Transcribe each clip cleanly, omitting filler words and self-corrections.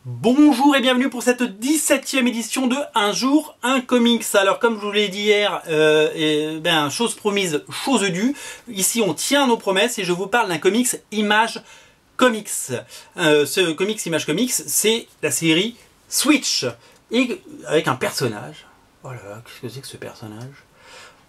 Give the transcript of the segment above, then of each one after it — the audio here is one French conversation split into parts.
Bonjour et bienvenue pour cette 17e édition de Un jour, un comics. Alors comme je vous l'ai dit hier, chose promise, chose due. Ici on tient nos promesses et je vous parle d'un comics Image Comics. Ce comics Image Comics, c'est la série Switch. Et avec un personnage. Oh là là, qu'est-ce que c'est que ce personnage?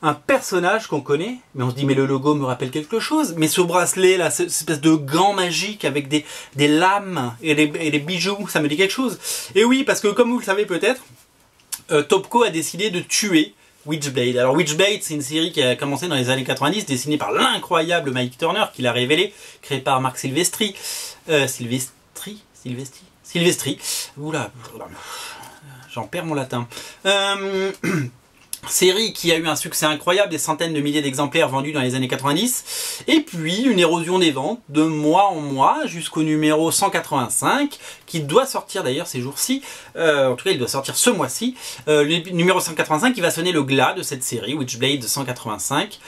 Un personnage qu'on connaît, mais on se dit mais le logo me rappelle quelque chose, mais ce bracelet là, cette espèce de gant magique avec des lames et des bijoux, ça me dit quelque chose. Et oui, parce que comme vous le savez peut-être, Topco a décidé de tuer Witchblade. Alors Witchblade, c'est une série qui a commencé dans les années 90, dessinée par l'incroyable Mike Turner, qui l'a révélé, créé par Marc Silvestri. Silvestri. Oula, j'en perds mon latin. Série qui a eu un succès incroyable, des centaines de milliers d'exemplaires vendus dans les années 90, et puis une érosion des ventes de mois en mois jusqu'au numéro 185, qui doit sortir d'ailleurs ces jours-ci, en tout cas il doit sortir ce mois-ci, le numéro 185 qui va sonner le glas de cette série, Witchblade 185,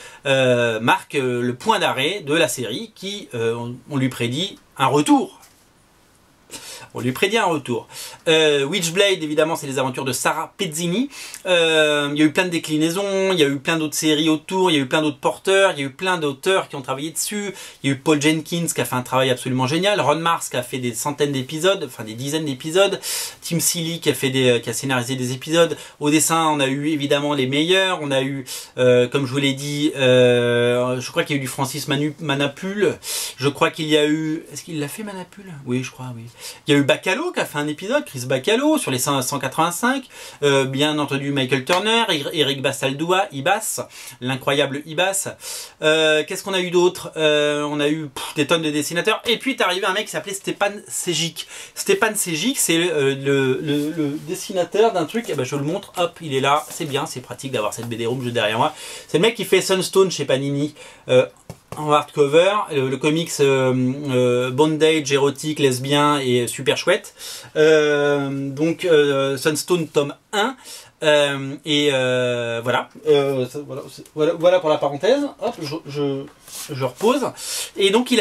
marque le point d'arrêt de la série qui, on lui prédit un retour. On lui prédit un retour. Witchblade, évidemment, c'est les aventures de Sara Pezzini. Il y a eu plein de déclinaisons, il y a eu plein d'autres séries autour, il y a eu plein d'autres porteurs, il y a eu plein d'auteurs qui ont travaillé dessus. Il y a eu Paul Jenkins qui a fait un travail absolument génial, Ron Mars qui a fait des centaines d'épisodes, enfin des dizaines d'épisodes, Tim Seeley qui a scénarisé des épisodes. Au dessin, on a eu évidemment les meilleurs. On a eu, comme je vous l'ai dit, je crois qu'il y a eu du Francis Manapul. Je crois qu'il y a eu... Est-ce qu'il l'a fait Manapul? Oui, je crois, oui. Il y a eu Bacalo qui a fait un épisode, Chris Bacalo, sur les 185. Bien entendu Michael Turner, Eric Basaldua, Ibas, l'incroyable Ibas. Qu'est-ce qu'on a eu d'autre? On a eu des tonnes de dessinateurs. Et puis est arrivé un mec qui s'appelait Stepan Sejic. Stepan Sejic, c'est le dessinateur d'un truc. Eh ben, je le montre, hop, il est là. C'est bien, c'est pratique d'avoir cette BD room juste derrière moi. C'est le mec qui fait Sunstone chez Panini. En hardcover, le comics bondage, érotique, lesbien et super chouette. Sunstone tome 1. Voilà. Voilà pour la parenthèse. Hop, je repose. Et donc il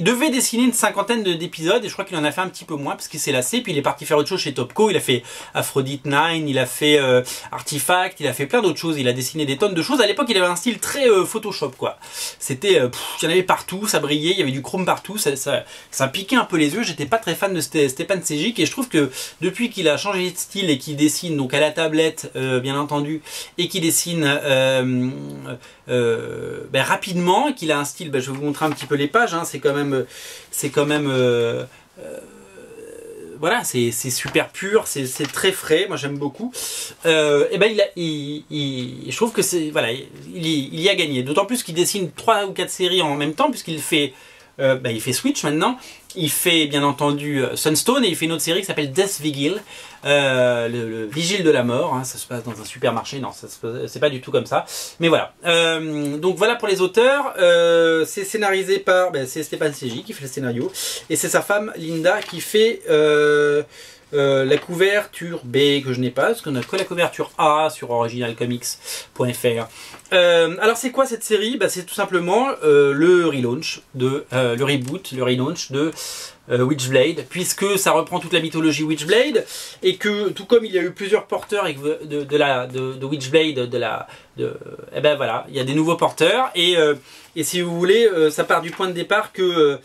devait dessiner une cinquantaine d'épisodes et je crois qu'il en a fait un petit peu moins parce qu'il s'est lassé. Puis il est parti faire autre chose chez Topco. Il a fait Aphrodite 9, il a fait Artifact, il a fait plein d'autres choses. Il a dessiné des tonnes de choses. À l'époque, il avait un style très Photoshop quoi. C'était, il y en avait partout, ça brillait, il y avait du chrome partout, ça piquait un peu les yeux. J'étais pas très fan de Stepan Sejic et je trouve que depuis qu'il a changé de style et qu'il dessine donc à la tablette, bien entendu, et qu'il dessine rapidement, qu'il a un style, je vais vous montrer un petit peu les pages, hein, c'est quand même voilà, c'est super pur, c'est très frais, moi j'aime beaucoup. Je trouve que c'est, voilà, il y a gagné, d'autant plus qu'il dessine 3 ou 4 séries en même temps, puisqu'il fait il fait Switch maintenant, il fait bien entendu Sunstone et il fait une autre série qui s'appelle Death Vigil, le vigile de la mort, hein, ça se passe dans un supermarché, non, c'est pas du tout comme ça, mais voilà. Donc voilà pour les auteurs, c'est scénarisé par, c'est Stepan Sejic qui fait le scénario, et c'est sa femme Linda qui fait la couverture B que je n'ai pas, parce qu'on a que la couverture A sur originalcomics.fr. Alors c'est quoi cette série? C'est tout simplement le relaunch de le relaunch de Witchblade, puisque ça reprend toute la mythologie Witchblade, et que tout comme il y a eu plusieurs porteurs de Witchblade, voilà, il y a des nouveaux porteurs, et si vous voulez, ça part du point de départ que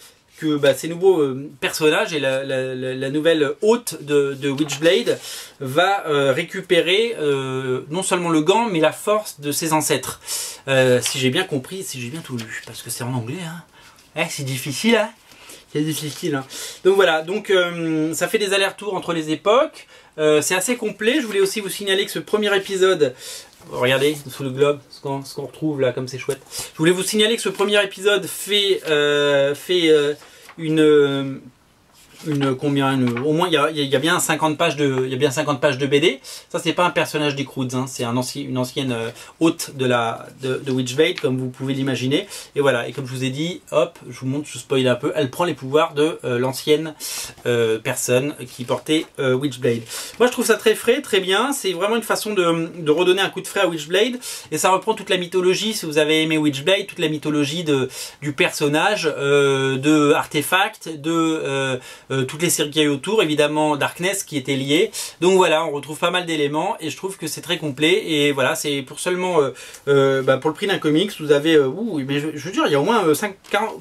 ces nouveaux personnages et la nouvelle hôte de Witchblade va récupérer non seulement le gant mais la force de ses ancêtres. Si j'ai bien compris, si j'ai bien tout lu, parce que c'est en anglais, hein. C'est difficile, hein. C'est difficile, hein. Donc voilà, ça fait des allers-retours entre les époques. C'est assez complet. Je voulais aussi vous signaler que ce premier épisode, regardez sous le globe ce qu'on retrouve là, comme c'est chouette. Je voulais vous signaler que ce premier épisode fait au moins il y a bien 50 pages de BD. Ça c'est pas un personnage des Croods, hein, c'est une ancienne hôte de Witchblade, comme vous pouvez l'imaginer. Et voilà, et comme je vous ai dit, hop, je vous montre, je spoil un peu, elle prend les pouvoirs de l'ancienne personne qui portait Witchblade. Moi je trouve ça très frais, très bien. C'est vraiment une façon de redonner un coup de frais à Witchblade, et ça reprend toute la mythologie, si vous avez aimé Witchblade, toute la mythologie du personnage, de Artefact, de toutes les séries qu'il y a eu autour, évidemment Darkness qui était lié. Donc voilà, on retrouve pas mal d'éléments et je trouve que c'est très complet. Et voilà, c'est pour seulement pour le prix d'un comics, vous avez mais je veux dire, il y a au moins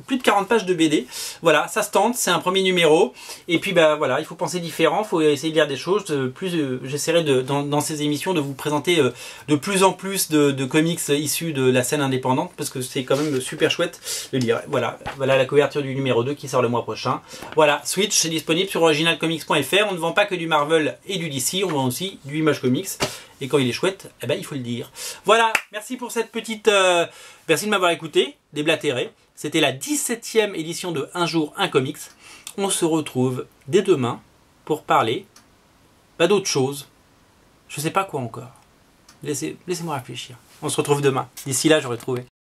plus de 40 pages de BD. Voilà, ça se tente, c'est un premier numéro. Et puis voilà, il faut penser différent, il faut essayer de lire des choses. J'essaierai dans ces émissions de vous présenter de plus en plus de comics issus de la scène indépendante parce que c'est quand même super chouette de lire. Voilà la couverture du numéro 2 qui sort le mois prochain. Voilà, Switch, c'est disponible sur originalcomics.fr. On ne vend pas que du Marvel et du DC, on vend aussi du Image Comics. Et quand il est chouette, eh ben, il faut le dire. Voilà, merci pour cette petite... merci de m'avoir écouté, déblatéré. C'était la 17e édition de Un jour, un comics. On se retrouve dès demain pour parler d'autre chose. Je sais pas quoi encore. Laissez-moi réfléchir. On se retrouve demain. D'ici là, j'aurai trouvé.